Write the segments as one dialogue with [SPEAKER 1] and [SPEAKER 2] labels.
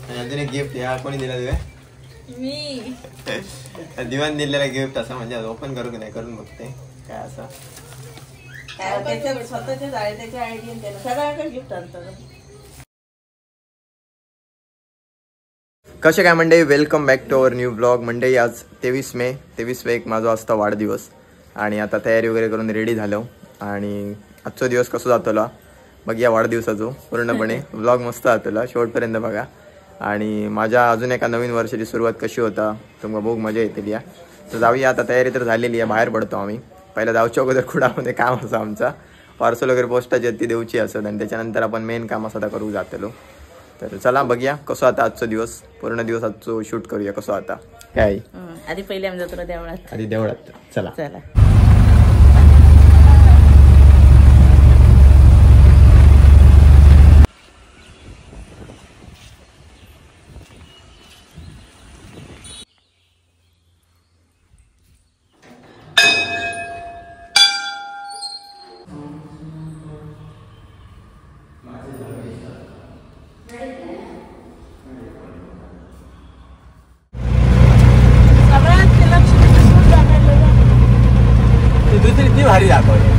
[SPEAKER 1] आणि अजून एक गिफ्ट या कोणी दिला तुला?
[SPEAKER 2] मी
[SPEAKER 1] दिवान दिलेला गिफ्ट असं म्हणजे ओपन करू की नाही करून बघते काय असं
[SPEAKER 2] स्वतःच्या आयडिया सगळ्यांकडे गिफ्ट आणतात.
[SPEAKER 1] कसे काय मंडळी, welcome back to our new blog. मंडळी आज 23 मे एक माझा असता वाढदिवस आणि आता तयारी वगैरे करून रेडी झालो आणि आजचा दिवस कसं जातला बघ या वाढदिवसाचो पूर्णपणे ब्लॉग मस्त जातला शेवटपर्यंत बघा. आणि माझ्या अजून एका नवीन वर्षाची सुरुवात कशी होता तुम्हाला बघ मजा येते या. तर जाऊया आता, तयारी तर झालेली आहे, बाहेर पडतो आम्ही. पहिला जाऊच्या अगोदर खुडामध्ये काम असं आमचा पार्सल वगैरे पोस्टाची ती देऊची असत आणि त्याच्यानंतर आपण मेन काम असं करू जातलो. तर चला बघूया कसं आता आजचा दिवस, पूर्ण दिवस आजचं शूट करूया कसं आता काय.
[SPEAKER 2] आधी पहिले आम्ही जातो देवळात.
[SPEAKER 1] आधी देवळात चला
[SPEAKER 2] चला.
[SPEAKER 1] दुसरी ती भारी दाखवली.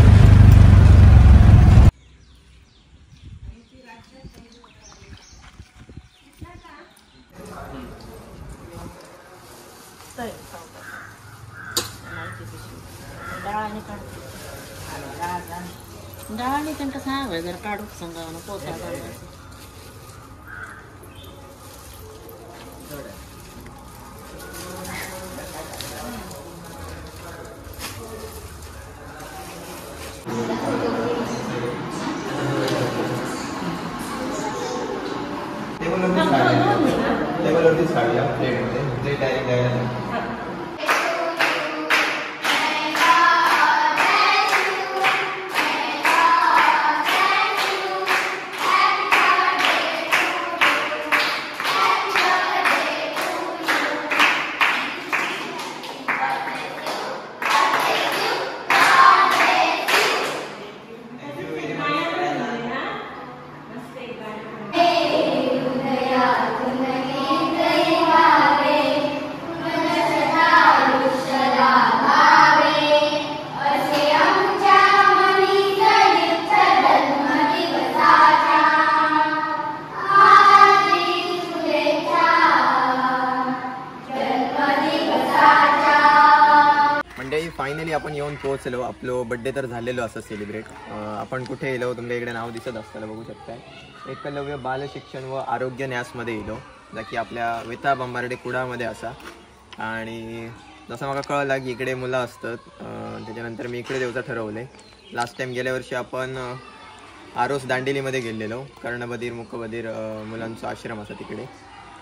[SPEAKER 2] डाळाने त्यांना सांग जर काढू सांगा पोता
[SPEAKER 1] टेबलवरतीच काढूया प्लेटमध्ये डायरेक्ट द्यायला. फायनली आपण येऊन पोहोचलो. आपलं बड्डे तर झालेलो असं सेलिब्रेट. आपण कुठे येलो तुमच्या इकडे नाव दिसत असताना बघू शकताय. एकलव्य बाल शिक्षण व आरोग्य न्यासमध्ये येलो जा की आपल्या वेता बंबार्डे कुडामध्ये असा. आणि जसं मला कळलं की इकडे मुलं असतात त्याच्यानंतर मी इकडे देवचं ठरवलं. लास्ट टाइम गेल्या वर्षी आपण आरोस दांडेलीमध्ये गेलेलो. कर्णबधीर मुकबधीर मुलांचा आश्रम असा तिकडे.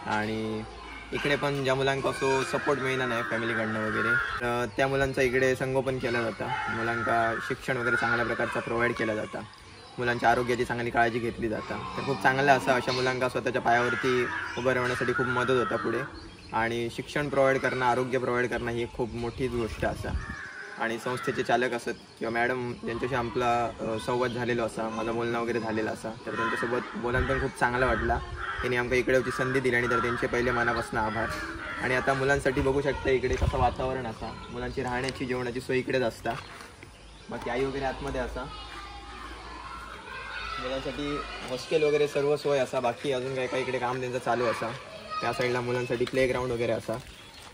[SPEAKER 1] आणि इकडे पण ज्या मुलांपासून सपोर्ट मिळणार नाही फॅमिलीकडनं वगैरे त्या मुलांचा इकडे संगोपन केलं जातं. मुलांका शिक्षण वगैरे चांगल्या प्रकारचा प्रोव्हाइड केला जातं. मुलांच्या आरोग्याची चांगली काळजी घेतली जातं. तर खूप चांगलं असं अशा मुलांका स्वतःच्या पायावरती उभं राहण्यासाठी खूप मदत होता पुढे. आणि शिक्षण प्रोव्हाइड करणं, आरोग्य प्रोव्हाइड करणं ही खूप मोठीच गोष्ट असा. आणि संस्थेचे चालक असत किंवा मॅडम ज्यांच्याशी आपला संवाद झालेला असा, माझं बोलणं वगैरे झालेलं असा, तर त्यांच्यासोबत बोलणं पण खूप चांगला वाटला. त्यांनी आमका इकडेची संधी दिली आणि तर त्यांचे पहिले मनापासून आभार. आणि आता मुलांसाठी बघू शकता इकडे कसं वातावरण असा, मुलांची राहण्याची जेवणाची सोय इकडेच असता. बाकी आई वगैरे आतमध्ये असा, मुलांसाठी हॉस्टेल वगैरे सर्व सोय असा. बाकी अजून काय काय इकडे काम त्यांचं चालू असा. त्या साईडला मुलांसाठी प्ले ग्राउंड वगैरे असा.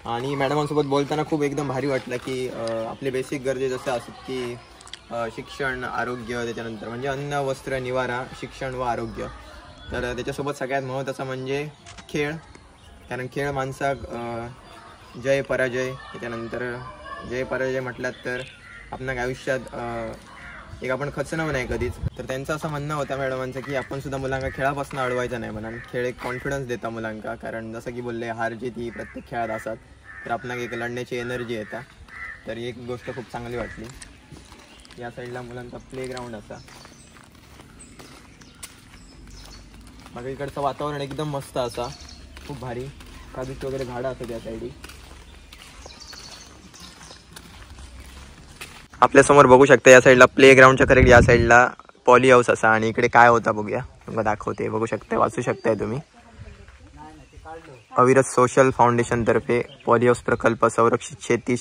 [SPEAKER 1] आणि मॅडमांसोबत बोलताना खूप एकदम भारी वाटलं की आपले बेसिक गरजे जसं असतात की शिक्षण, आरोग्य, त्याच्यानंतर म्हणजे अन्न, वस्त्र, निवारा, शिक्षण व आरोग्य. तर त्याच्यासोबत सगळ्यात महत्त्वाचं म्हणजे खेळ. कारण खेळ माणसाक जय पराजय, त्याच्यानंतर जय पराजय म्हटलात तर आपण आयुष्यात एक आपण खचणं नाही कधीच. तर त्यांचं असं म्हणणं होतं मॅडमांचं की आपण सुद्धा मुलांना खेळापासून अडवायचं नाही म्हणून. खेळ एक कॉन्फिडन्स देता मुलांका. कारण जसं की बोलले हार जीत ही प्रत्येक खेळात असतात, तर आपणाक एक लढण्याची एनर्जी येतात. तर एक गोष्ट खूप चांगली वाटली. या साईडला मुलांचा प्ले ग्राउंड असा. मग इकडचं वातावरण एकदम मस्त असा, खूप भारी. काजूची वगैरे झाडं असतात या साईडी. आपल्या समोर बघू शकता या साईडला प्ले ग्राउंडच्या करेक्ट या साईडला पॉली हाऊस असा. आणि इकडे काय होता बघूया, तुम्हाला दाखवते. बघू शकता, वाचू शकताय तुम्ही. अविरत सोशल फाउंडेशन तर्फे पॉलीहाऊस प्रकल्प, संरक्षित शेती,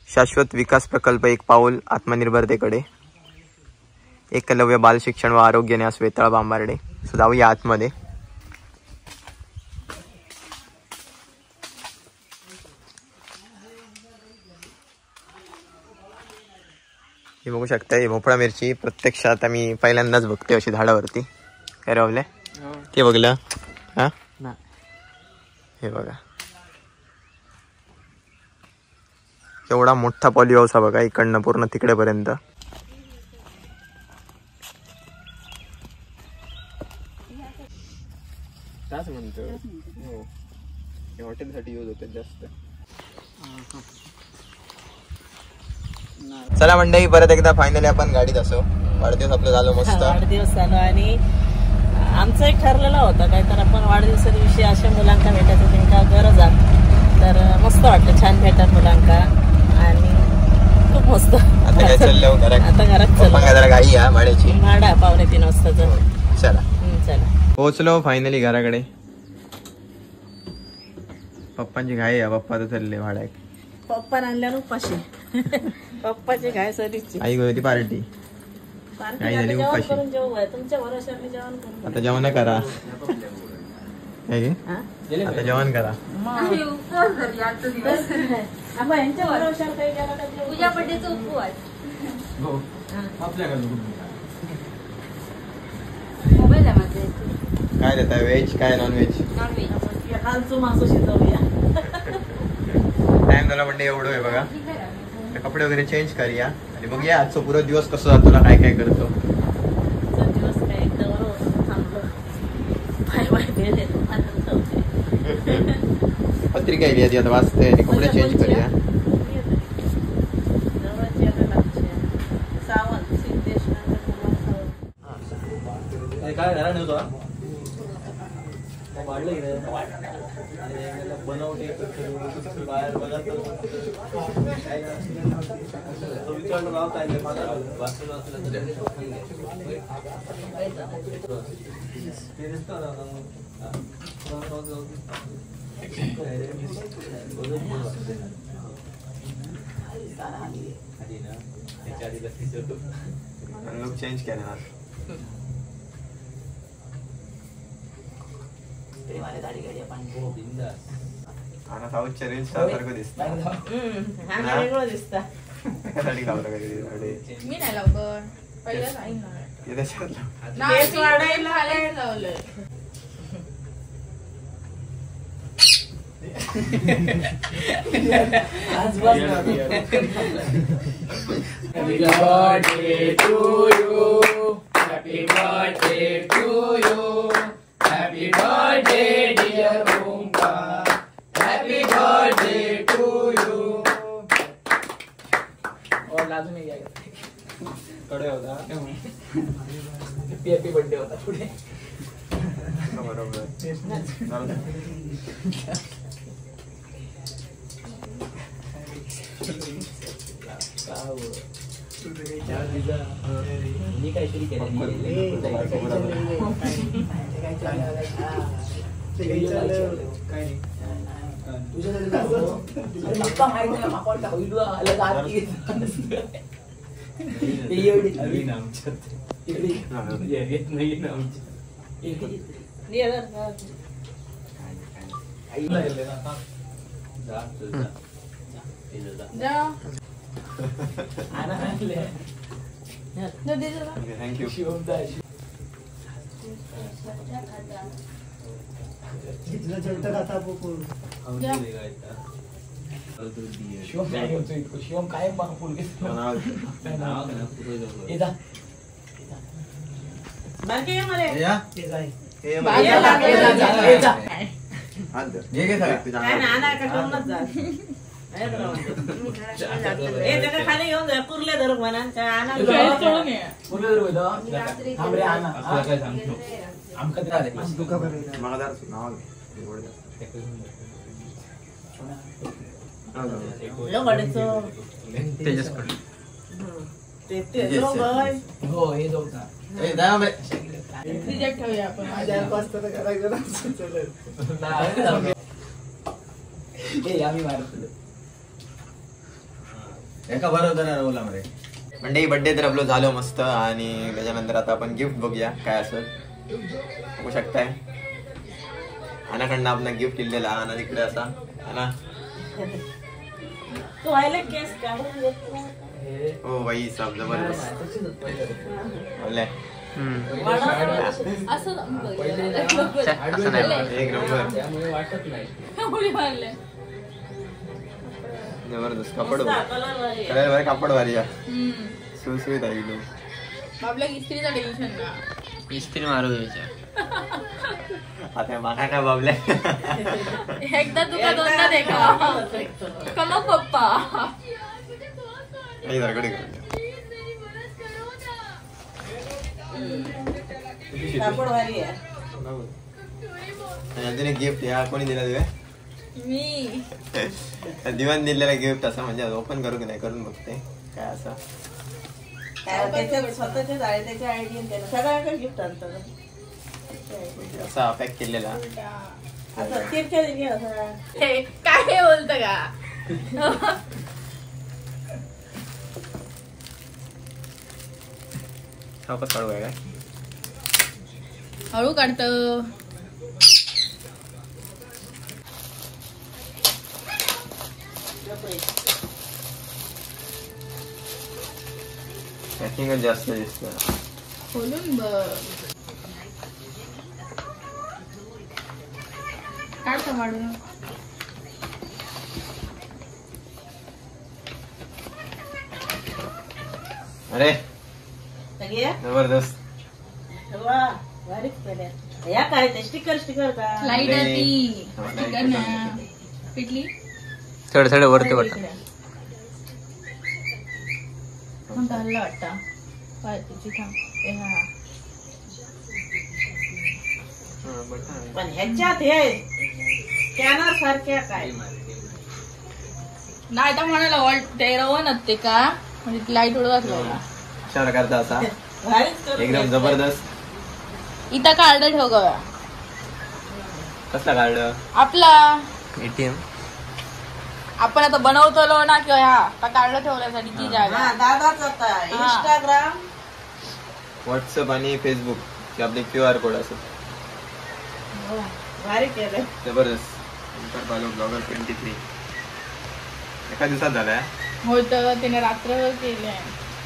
[SPEAKER 1] शाश्वत विकास प्रकल्प, एक पाऊल आत्मनिर्भरतेकडे, एकलव्य बाल शिक्षण व आरोग्य न्यास वेताळ बांबार्डे. सो जाऊया आतमध्ये. हे बघू शकता, ही भोपळा मिरची प्रत्यक्षात आम्ही पहिल्यांदाच बघतोय अशी झाडावरती. काय रावले ते बघलं हा. हे बघा एवढा मोठा पॉली हाऊस हा बघा, इकडनं पूर्ण तिकडेपर्यंत. त्याच म्हणतो हॉटेलसाठी यूज होते जास्त. चला मंडळी, परत एकदा फायनली आपण गाडीत असो. वाढदिवस आपलं झालं मस्त.
[SPEAKER 2] वाढदिवस झालो आणि आमचं एक ठरलेलं होतं काय तर आपण वाढदिवसा दिवशी अशा मुलांका भेटायचं त्यांना गरज आहे. तर मस्त वाटलं, छान भेटत मुलांका आणि खूप मस्त.
[SPEAKER 1] आता काय चाललं घरात?
[SPEAKER 2] आता घरात चाललो
[SPEAKER 1] जरा गाई या भाड्याची.
[SPEAKER 2] भाडा 2:45 वाजताचं.
[SPEAKER 1] चला
[SPEAKER 2] चला
[SPEAKER 1] पोहोचलो फायनली घराकडे. पप्पांची घाई आहे, पप्पा तर चालले भाड्यात.
[SPEAKER 2] पप्पा आणल्या उपाशी. पप्पाची घाय सरीची.
[SPEAKER 1] आई होती पार्टी.
[SPEAKER 2] जेवण करून जेवू आहे तुमच्या भरोशाने जेवण करून.
[SPEAKER 1] आता जेवण करा. आता जेवण करा.
[SPEAKER 2] आपण यांच्या भरोशावर काही केला का?
[SPEAKER 3] पूजा पड्डेचा उपवास. मोबाईल आहे माझे.
[SPEAKER 1] काय देता, व्हेज काय नॉन व्हेज?
[SPEAKER 3] नॉनव्हेज.
[SPEAKER 2] कालचं मासं शिजवूया.
[SPEAKER 1] टाइम झाला म्हणजे एवढं आहे बघा. कपडे वगैरे चेंज करूया आणि बघूया आजचा पुरा दिवस कसं जातो, तुला काय काय करतो.
[SPEAKER 2] दिवस काय एकदम थांबलो. बाय बाय भेट.
[SPEAKER 1] पत्रिका येईल आधी, आता वाचते आणि कपडे चेंज करूया.
[SPEAKER 2] सावंत सिद्धेश
[SPEAKER 4] काय घरा नव्हतो बाहेर बघा विचारलं राव काय
[SPEAKER 1] लुक चेंज केला. आणि साऊथच्या रील्स सारखं दिसतं.
[SPEAKER 2] वेगळं दिसतं.
[SPEAKER 1] त्यासाठी घाबरं कधी
[SPEAKER 3] मी नाही लवकर पहिलं काही नाही.
[SPEAKER 2] केस वाढायला आलंय लावलंय. आज बस
[SPEAKER 5] Happy birthday to you. Happy birthday to you. Happy birthday dear Umka. Happy birthday to you. और लाजू नहीं जाएगा.
[SPEAKER 4] कडे होता.
[SPEAKER 5] Happy birthday होता पुढे.
[SPEAKER 1] बरोबर.
[SPEAKER 5] मी काहीतरी
[SPEAKER 1] थँक्यू.
[SPEAKER 5] शिवम काय फुल
[SPEAKER 2] खाली घेऊन जा कुर्ले धरू म्हणा
[SPEAKER 1] तेजस
[SPEAKER 5] हो हे जाऊ
[SPEAKER 3] रिजेक्ट ठेवूया आपण.
[SPEAKER 5] आम्ही मारतो
[SPEAKER 1] एका बरोबर रोला मध्ये म्हणजे बर्थडे तर आपलं झालं मस्त आणि त्याच्यानंतर आता आपण गिफ्ट बघूया काय असेल. बघू शकताय अनाकडनं आपण गिफ्ट दिलेला आणि तिकडे असा ना
[SPEAKER 2] तू व्हायला केस काढून घेत नाही.
[SPEAKER 1] हो बाई साहेब जबरदस्त बोलले
[SPEAKER 3] असं
[SPEAKER 1] असं नाही एक नंबर
[SPEAKER 5] त्यामुळे वाटत नाही.
[SPEAKER 3] उडी मारले.
[SPEAKER 1] जबरदस्त कपड
[SPEAKER 2] कलर भारी आहे.
[SPEAKER 1] कलर भारी कपड भारी आहे सुळसुळीत आहे एकदम.
[SPEAKER 3] आपल्या इस्त्रीचं टेन्शन ना.
[SPEAKER 6] इस्त्री मारू घ्यायच्या
[SPEAKER 1] आता मागा काय बाबले
[SPEAKER 3] एकदा तुका दोनदा देखा कम पप्पा.
[SPEAKER 2] कापड भारी आहे.
[SPEAKER 1] अजून एक गिफ्ट या कोणी दिला तुझ्या
[SPEAKER 3] मी
[SPEAKER 1] दिवान दिलेला गिफ्ट असं म्हणजे ओपन करू की नाही करून बघते काय असं
[SPEAKER 2] काय त्याच्या स्वतःच्याच आहे त्याच्या आयडिया त्याला सगळ्यांकडे गिफ्ट आणतात.
[SPEAKER 1] असा पॅक केलेला
[SPEAKER 2] असं तिरक्या दिली असा
[SPEAKER 3] हे काय बोलत का.
[SPEAKER 1] सावकाश काढू काय
[SPEAKER 3] हळू काढत.
[SPEAKER 1] पॅकिंगच जास्त दिसतं.
[SPEAKER 3] खोलून बघ. काढतो माडून.
[SPEAKER 1] अरे
[SPEAKER 2] सगळे
[SPEAKER 1] जबरदस्त
[SPEAKER 2] वा भारीच केल्या. या काय ते स्टिकर का
[SPEAKER 3] लाईट आहे ती.
[SPEAKER 1] हो, light
[SPEAKER 3] स्टिकर ना पिटली.
[SPEAKER 6] थोडं थोडं वरती वाटत
[SPEAKER 3] कोणता हल्ला वाटता काय तुझी थांब. ए हा
[SPEAKER 2] पण ह्याच्यात हे स्कॅनर सारख्या काय
[SPEAKER 3] नाही तर म्हणाला ऑल ते रवणच ते का म्हणजे लाईट उडवत बघा.
[SPEAKER 1] अशा प्रकारचा असा
[SPEAKER 2] भारीच करून
[SPEAKER 1] एकदम
[SPEAKER 2] घेतलंय.
[SPEAKER 1] जबरदस्त.
[SPEAKER 3] इथं कार्ड ठेव गव्या
[SPEAKER 1] कसला कार्ड
[SPEAKER 3] आपला.
[SPEAKER 6] एटीएम
[SPEAKER 3] आपण आता बनवतो ना किंवा ह्या कार्ड ठेवण्यासाठी ती जागा.
[SPEAKER 2] हा दादाच आता इंस्टाग्राम
[SPEAKER 1] व्हॉट्सअप आणि फेसबुक चे आपले QR कोड असं
[SPEAKER 2] भारी केलंय.
[SPEAKER 1] जबरदस्त. ब्लॉगर 23 एका दिवसात झालाय.
[SPEAKER 3] होतं त्याने रात्र केले.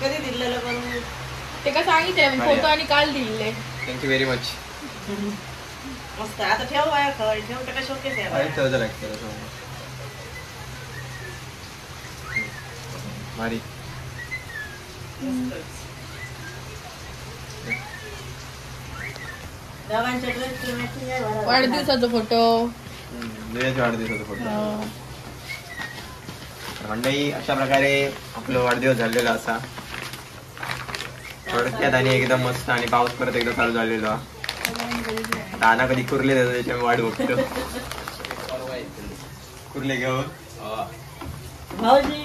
[SPEAKER 2] कधी दिलेलं करून
[SPEAKER 3] ते का सांगितलं फोटो आणि काल दिले.
[SPEAKER 1] Thank you very much.
[SPEAKER 2] मस्त. आता ठेव वाया खवळ ठेव टाका शोकेस आहे.
[SPEAKER 1] भारी
[SPEAKER 2] दोघांच्या ड्रेसची मॅचिंग आहे बरोबर.
[SPEAKER 3] वाढदिवसाचा फोटो.
[SPEAKER 1] वाढदिवसाचा फोटो मंडळी अशा प्रकारे आपलं वाढदिवस झालेला असा थोडक्यात आणि एकदम मस्त. आणि पाऊस परत एकदा चालू झालेला. दाना कधी कुर्ले जातो त्याच्या वाट बघतो. कुर्ले घेऊन
[SPEAKER 2] भाऊजी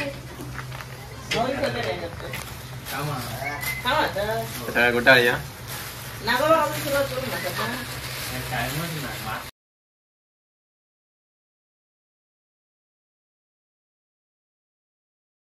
[SPEAKER 2] भाऊजी होते काय करतो? हा आता
[SPEAKER 1] सगळ्या घोटाळी
[SPEAKER 2] नागोबा भाऊजी सुरुवात करून टाकत ना.